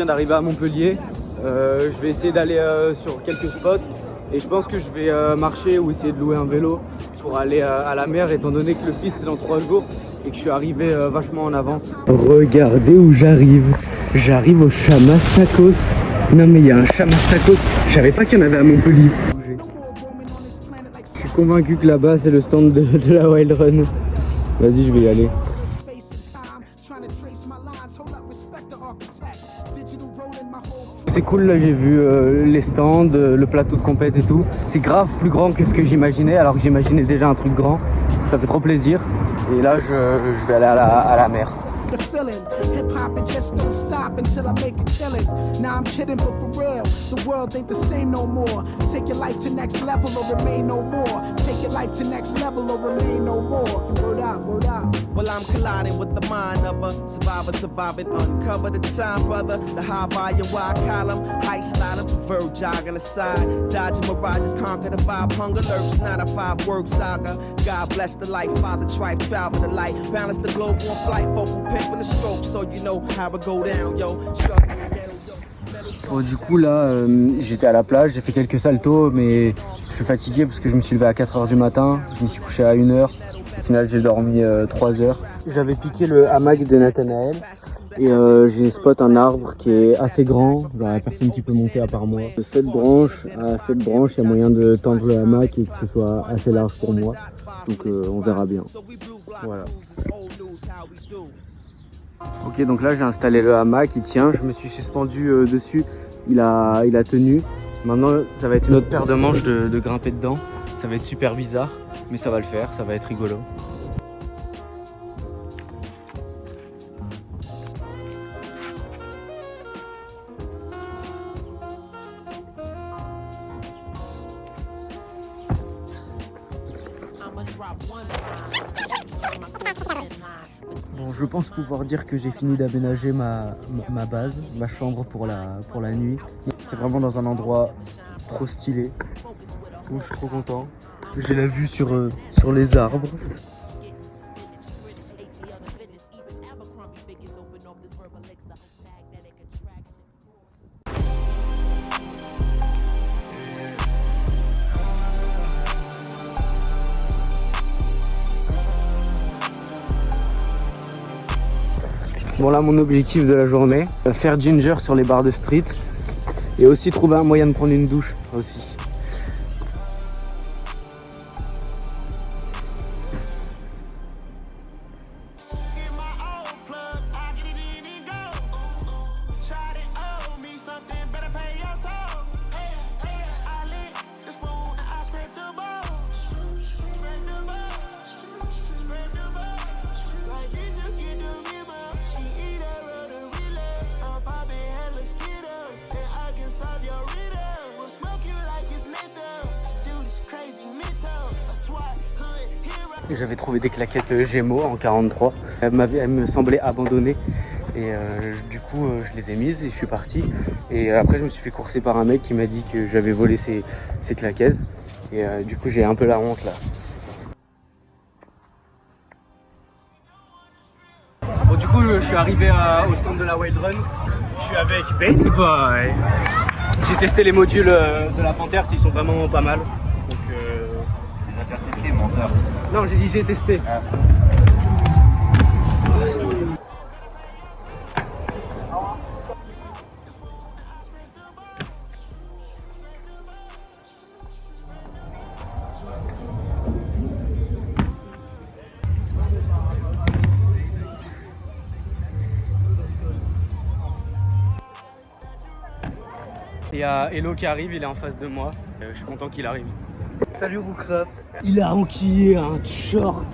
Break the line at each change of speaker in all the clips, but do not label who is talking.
viens d'arriver à Montpellier. Je vais essayer d'aller sur quelques spots et je pense que je vais marcher ou essayer de louer un vélo pour aller à la mer étant donné que le piste c'est dans 3 jours et que je suis arrivé vachement en avance. Regardez où j'arrive. J'arrive au Chamastacos. Non mais il y a un Chamastacos. Je savais pas qu'il y en avait à Montpellier. Je suis convaincu que là-bas c'est le stand de la Wild Run. Vas-y, je vais y aller. C'est cool, là j'ai vu les stands, le plateau de compète et tout. C'est grave plus grand que ce que j'imaginais, alors que j'imaginais déjà un truc grand. Ça fait trop plaisir. Et là je vais aller à la mer.
The feeling, hip hop it just don't stop until I make a killing. Now I'm kidding, but for real, the world ain't the same no more. Take your life to next level or remain no more. Take your life to next level or remain no more. Word up, word up.
Well, I'm colliding with the mind of a survivor, surviving, uncover the time, brother. The high volume, wide column, high styling, verb jogging aside. Dodging mirages, conquer the vibe, hunger lurks, not a 5-word saga. God bless the life, father, trife, travel the light. Balance the globe on flight, vocal pick when the stroke, so you know how it go down, yo.
Bon, du coup là j'étais à la plage, j'ai fait quelques saltos mais je suis fatigué parce que je me suis levé à 4 h du matin, je me suis couché à 1 h. Au final j'ai dormi 3 heures. J'avais piqué le hamac de Nathanaël et j'ai spot un arbre qui est assez grand, il n'y a personne qui peut monter à part moi. De cette branche à cette branche, il y a moyen de tendre le hamac et que ce soit assez large pour moi. Donc on verra bien. Voilà. Ok, donc là j'ai installé le hamac, il tient, je me suis suspendu dessus, il a tenu. Maintenant ça va être une autre paire de manches de grimper dedans. Ça va être super bizarre, mais ça va le faire, ça va être rigolo. Bon, je pense pouvoir dire que j'ai fini d'aménager ma base, ma chambre pour la nuit. C'est vraiment dans un endroit trop stylé. Donc, je suis trop content. J'ai la vue sur les arbres. Bon là mon objectif de la journée, faire ginger sur les bars de street et aussi trouver un moyen de prendre une douche aussi. J'avais trouvé des claquettes Gémeaux en 43. Elles me semblaient abandonnées et du coup je les ai mises et je suis parti. Et après je me suis fait courser par un mec qui m'a dit que j'avais volé ses claquettes. Et du coup j'ai un peu la honte là. Bon du coup je suis arrivé au stand de la Wild Run. Je suis avec Baby Boy. J'ai testé les modules de la Panthère, ils sont vraiment pas mal. Donc
T'as testé, menteur.
non, j'ai dit j'ai testé.
Ah.
Il y a Hello qui arrive, il est en face de moi. Je suis content qu'il arrive.
Salut Roucrop.
Il a enquillé un short.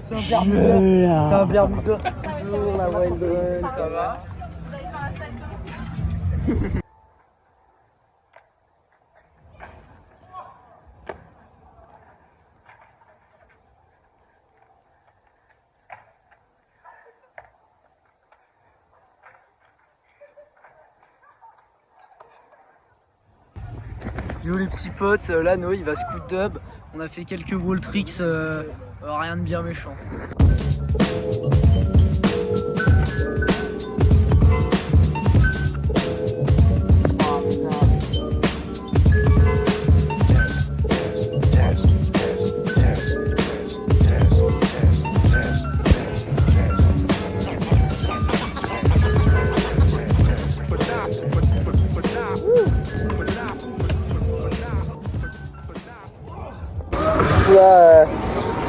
C'est un Bermuda. C'est un Bermuda. Bonjour la Wild Run, ça va? Yo les petits potes, là Noé il va scoot dub. On a fait quelques wall tricks, rien de bien méchant.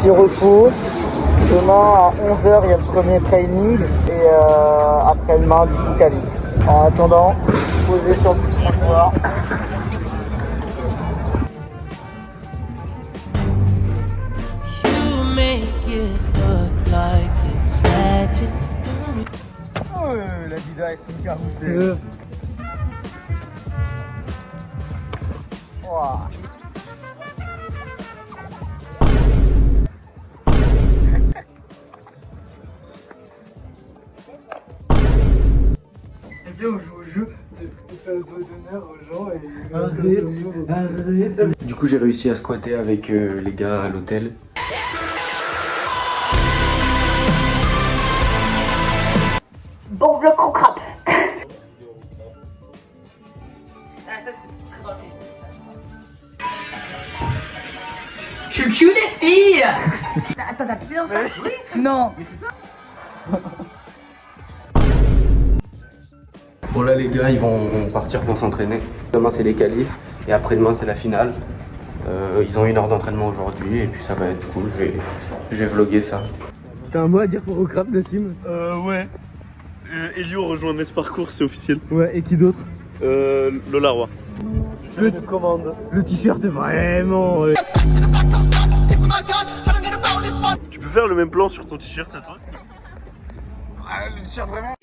petit repos. Demain à 11h, il y a le premier training. Et après-demain, du coup, qualif. En attendant, posé sur le petit trottoir. Oh, la vida est sous le carrousel. Wow. Et bien on joue au jeu de faire le doigt d'honneur aux gens et arrête.
Du coup j'ai réussi à squatter avec les gars à l'hôtel.
Bon vlog crocrap. Cucu les filles. Attends, t'as pissé dans ça? Oui. Non. Mais c'est ça.
Bon là les gars ils vont partir pour s'entraîner. Demain c'est les qualifs et après-demain c'est la finale. Ils ont 1 heure d'entraînement aujourd'hui et puis ça va être cool, je vais vlogger ça. T'as un mot à dire pour Crocrap Nassim?
Ouais. Elio rejoint Metz Parcours, c'est officiel.
Ouais, et qui d'autre?
Lola Roy.
Le t-shirt est vraiment...
Tu peux faire le même plan sur ton t-shirt à toi?
Ah, le t-shirt vraiment...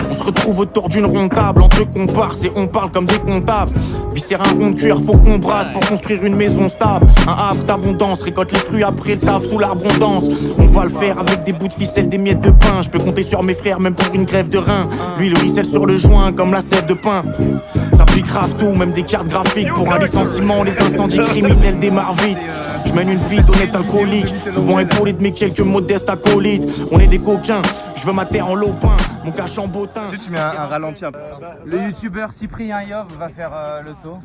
On se retrouve autour d'une ronde table, entre comparses et on parle comme des comptables. Viscère un rond de cuir, faut qu'on brasse pour construire une maison stable. Un havre d'abondance, récolte les fruits après le taf sous l'abondance. On va le faire avec des bouts de ficelle, des miettes de pain. Je peux compter sur mes frères même pour une grève de rein. Lui le ruisselle sur le joint comme la sève de pain. Ça pique grave tout, même des cartes graphiques. Pour un licenciement, les incendies criminels démarrent vite. Je mène une vie d'honnête alcoolique, souvent épaulé de mes quelques modestes acolytes. On est des coquins, je veux ma terre en lopin, mon cache en bottin.
Tu mets un ralenti un peu.
Le youtubeur Cyprien Yov va faire le saut.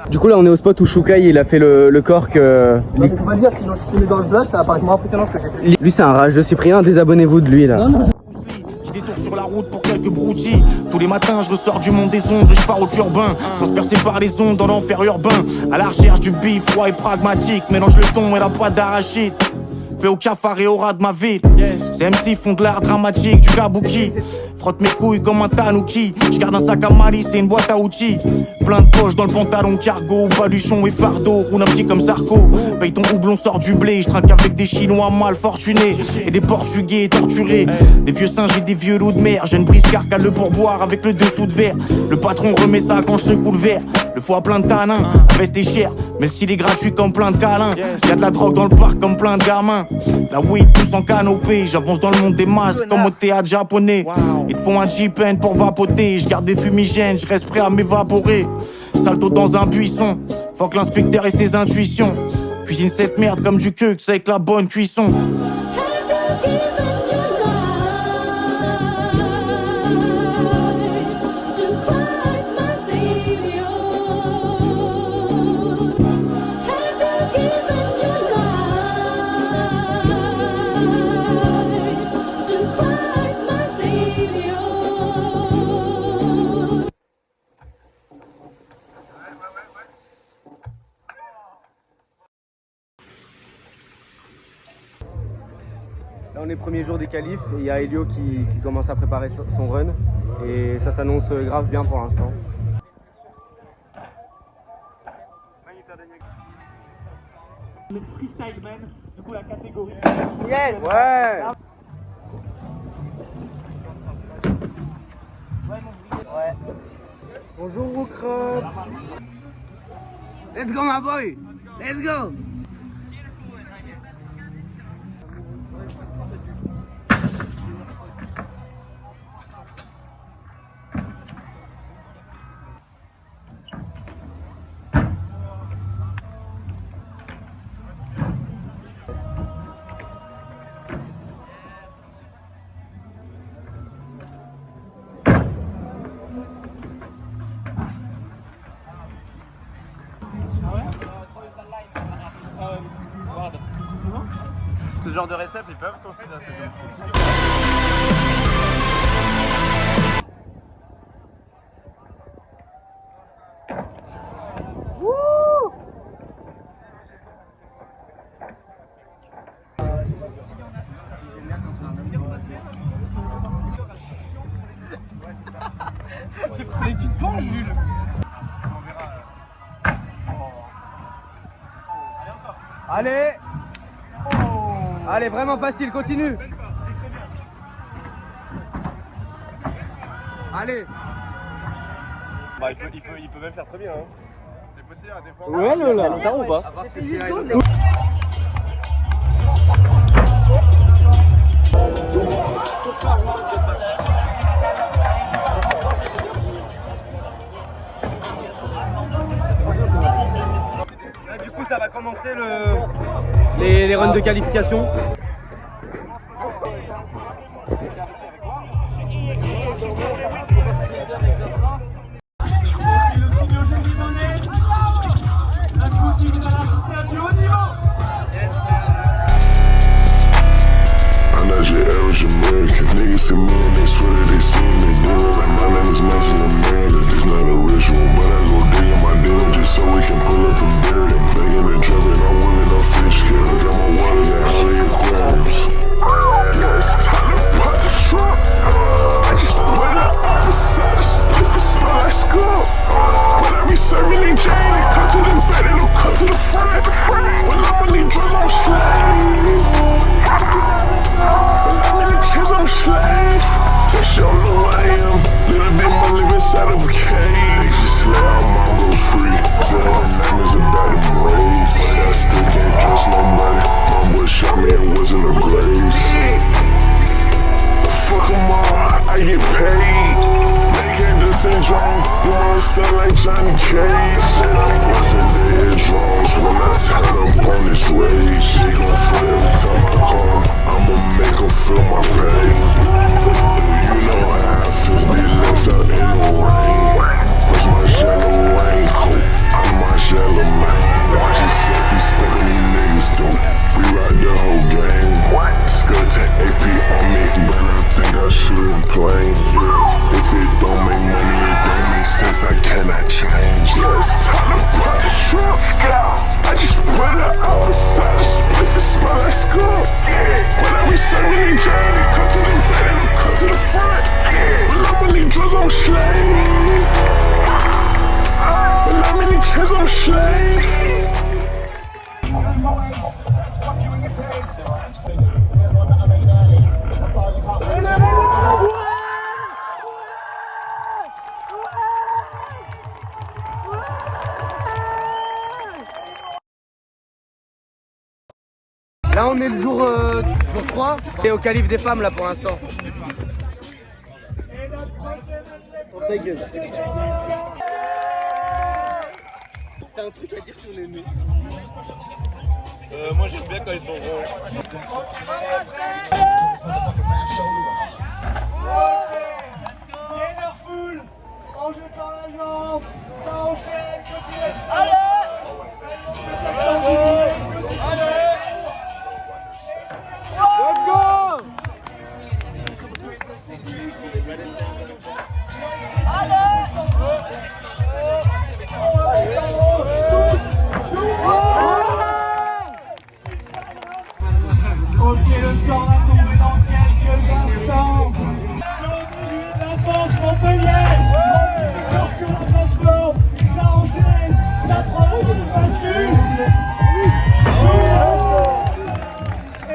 Du coup là on est au spot où Shukai il a fait le cork.
On va dire qu'ils ont filmé dans le vlog, ça va paraître moins impressionnant que ce que j'ai fait.
Lui c'est un rageux Cyprien, désabonnez-vous de lui là.
Petit détour sur la route pour quelques broutilles. Tous les matins je ressors du monde des ombres et je pars au turbin. Transpercé par les ondes dans l'enfer urbain. À la recherche du bif froid et pragmatique. Mélange le thon et la poêle d'arachide. Paix au cafard et au ras de ma ville. Ces MC font de l'art dramatique, du kabuki. Frotte mes couilles comme un tanuki. Je garde un sac à malice et une boîte à outils. Plein de poches dans le pantalon cargo. Baluchon et fardeau, roule un petit comme Sarko. Paye ton houblon, sort du blé. Je trinque avec des Chinois mal fortunés et des Portugais torturés. Des vieux singes et des vieux loups de mer. Jeune briscard cale le pourboire avec le dessous de verre. Le patron remet ça quand je secoue le verre. Le foie plein de tanins, la veste est chère, mais le style est gratuit comme plein de câlins. Y'a de la drogue dans le parc comme plein de gamins. La weed pousse en canopée, j'avance dans le monde des masques comme au théâtre japonais. Ils te font un J-pen pour vapoter, je garde des fumigènes, je reste prêt à m'évaporer. Salto dans un buisson, fuck l'inspecteur et ses intuitions. Cuisine cette merde comme du queue, c'est avec la bonne cuisson.
Là on est premier jour des qualifs et il y a Elio qui commence à préparer son run et ça s'annonce grave bien pour l'instant.
Le freestyle man, du coup la catégorie.
Yes.
Ouais.
Ouais.
Bonjour Crocrap.
Let's go my boy. Let's go.
ce genre de récep, ils peuvent considérer ça comme foot.
Mais tu te penches, Jules.
Allez. Allez, vraiment facile, continue. Allez.
Bah, il peut même faire très bien. Hein. C'est possible à défendre.
Ouais, là, longtemps ou pas?
Du coup, ça va commencer les runs de qualification. Là on est le jour 3 et au calife des femmes là pour l'instant.
Ta gueule.
T'as un truc à dire sur les nez?
Moi j'aime bien quand ils sont ronds.
Full en jetant la jambe, ça enchaîne, petit extra. Allez.
Let's go!
Ok, le score va tomber dans quelques instants. Claude de la force, Montpellier. Sur le transport, ça enchaîne, ça prend la route, ça bascule.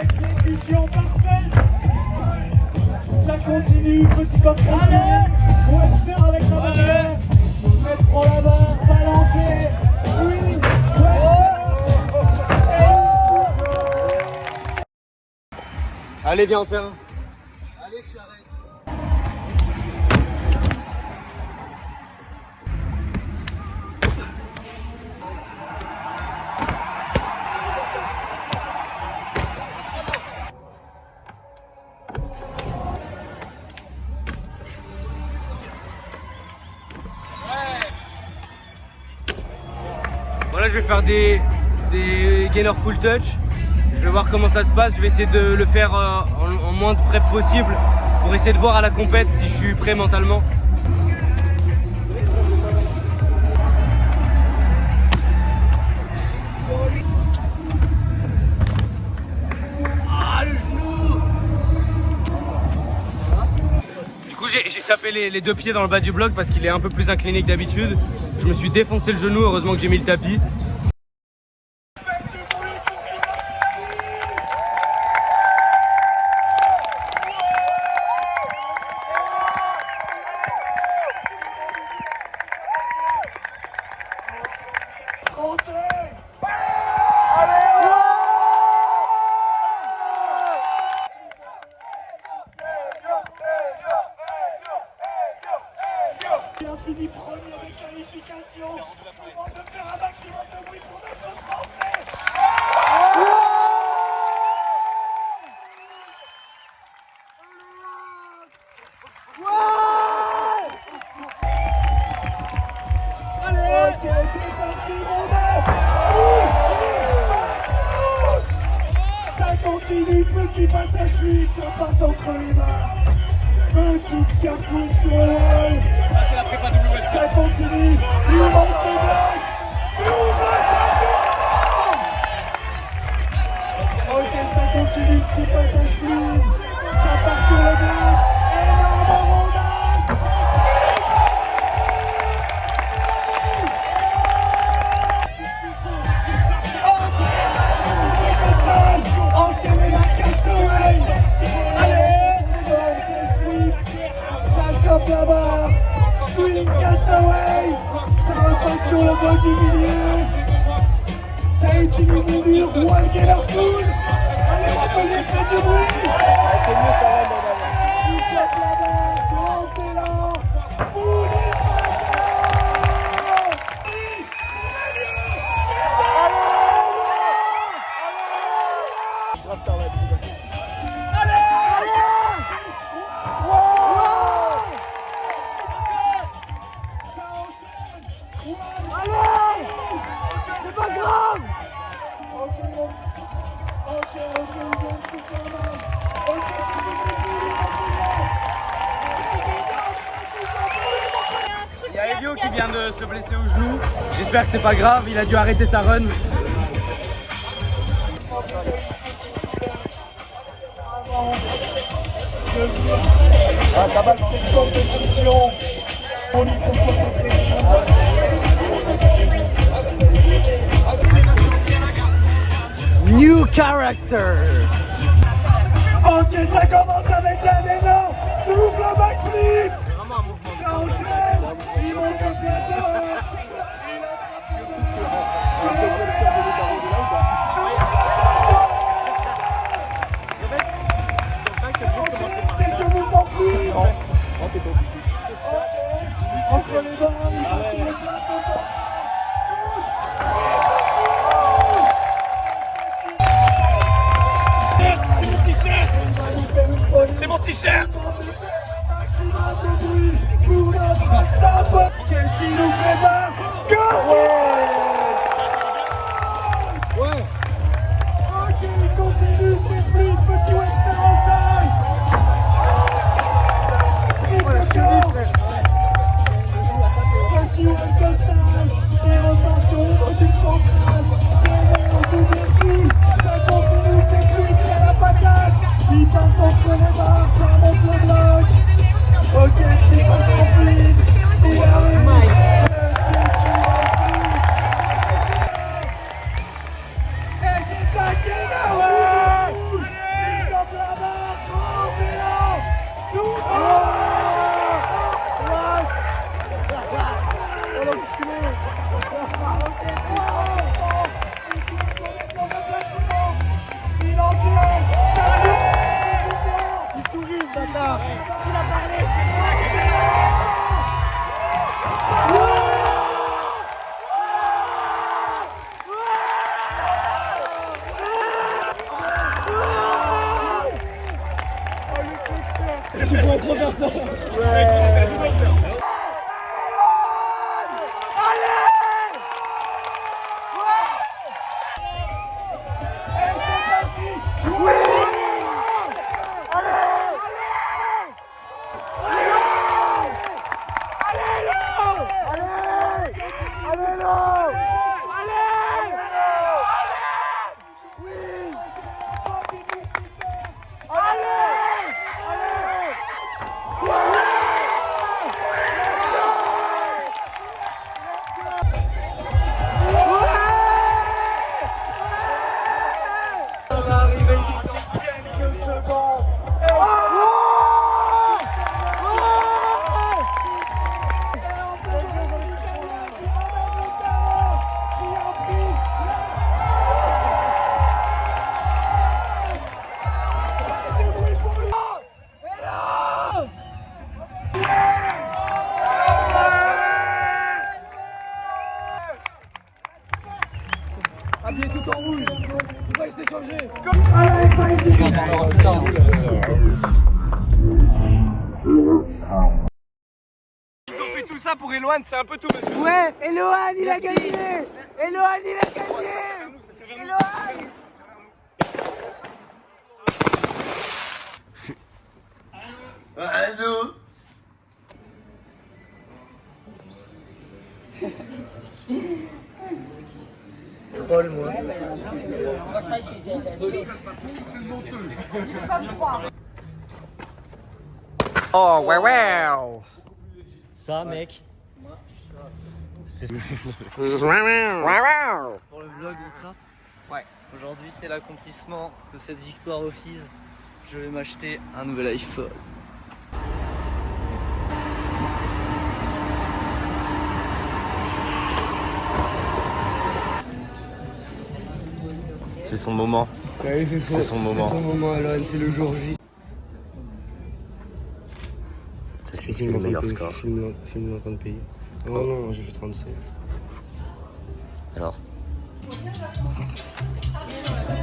Exécution parfaite. Ça continue, petit contrôle. Webster avec la barrière. Mettre pour la barre, balancer. Swing.
Allez, viens en faire un.
Allez, Suarez.
Voilà, je vais faire des gainers full touch. Je vais voir comment ça se passe. Je vais essayer de le faire en moins de prep possible pour essayer de voir à la compète si je suis prêt mentalement. Du coup j'ai tapé les deux pieds dans le bas du bloc parce qu'il est un peu plus incliné que d'habitude. Je me suis défoncé le genou, heureusement que j'ai mis le tapis.
Il a fini premier des qualifications. On peut faire un maximum de bruit pour notre Français. Allez, ok, c'est parti, Romain. Ça continue, petit passage fluide, ça passe entre les mains. Petite cartouche sur le wall.
Ça c'est la prépa WSC.
Ça continue. Il manque de bloc. Il ouvre la ceinture. Ok, ça continue. Petit passage fluide. Ça part sur le bloc. Énorme rondade. Enchaînez la Castaway. Allez. Ça chope la barre. Swing Castaway. Ça repasse sur le bol du milieu. Ça utilise le mur. One Geller Full. Allez, on peut juste mettre du bruit. Il chope la barre. Grand élan. Full
Il y a Elio qui vient de se blesser au genou. J'espère que c'est pas grave, il a dû arrêter sa run.
Ça va le secteur de fonction. On dit que ce soit
New character.
ok, ça commence avec un énorme double backflip. Ça enchaîne. Il monte au plateau. Quelques mouvements fluides. Entre les barres, il va sur le plateau central.
C'est mon t-shirt. C'est mon t-shirt.
Maximum de bruit pour notre chapeau. Qu'est-ce qu'il nous prépare?
Ouais.
Ok, il continue, c'est fluide, petit Webster en 5. Triple corps. Petit Webster qui repart sur le module central. Au double coup, ça continue, c'est fluide, il y a la patate. Il passe entre les barres, ça remonte le bloc. Ok, petit passe en fluide. Il arrive. Et c'est un énorme. Il chope la barre, grand élan. Tout il enchaîne. Il sourit, ce bâtard. Il a parlé. Et c'est parti
Ils ont fait tout ça pour Eloane, c'est un peu tout, monsieur.
Ouais, Eloane, il a gagné. Eloane, il a gagné. Eloane.
Troll, moi.
Oh, ouais, ouais.
Ça, mec.
Ouais, ouais.
Pour le vlog Ultra. Ouais. Aujourd'hui, c'est l'accomplissement de cette victoire au Fizz. Je vais m'acheter un nouvel iPhone.
C'est son moment.
Ouais,
C'est son moment.
C'est ton moment, Eloane, c'est le jour J.
C'est celui qui fait le meilleur score.
Film en train de payer. Oh non, j'ai fait 37.
Alors.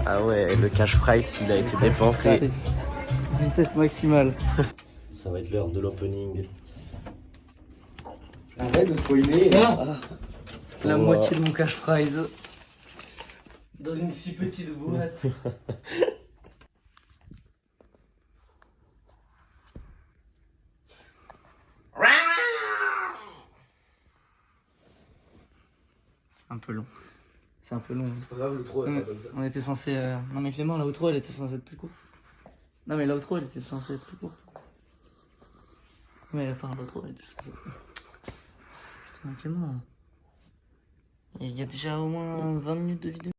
Ah ouais, le cash price, il a été dépensé.
Vitesse maximale.
Ça va être l'heure de l'opening.
Arrête de spoiler.
La moitié de mon cash prize. Dans une si petite boîte. C'est un peu long. C'est un peu long.
C'est pas grave, le trop, ça va comme ça.
On était censé. Non mais Clément, la outro elle était censée être plus courte. Non mais la outro elle était censée être plus courte. Mais la fin de l'outro elle était censée être plus courte. Putain Clément. Il y a déjà au moins 20 minutes de vidéo.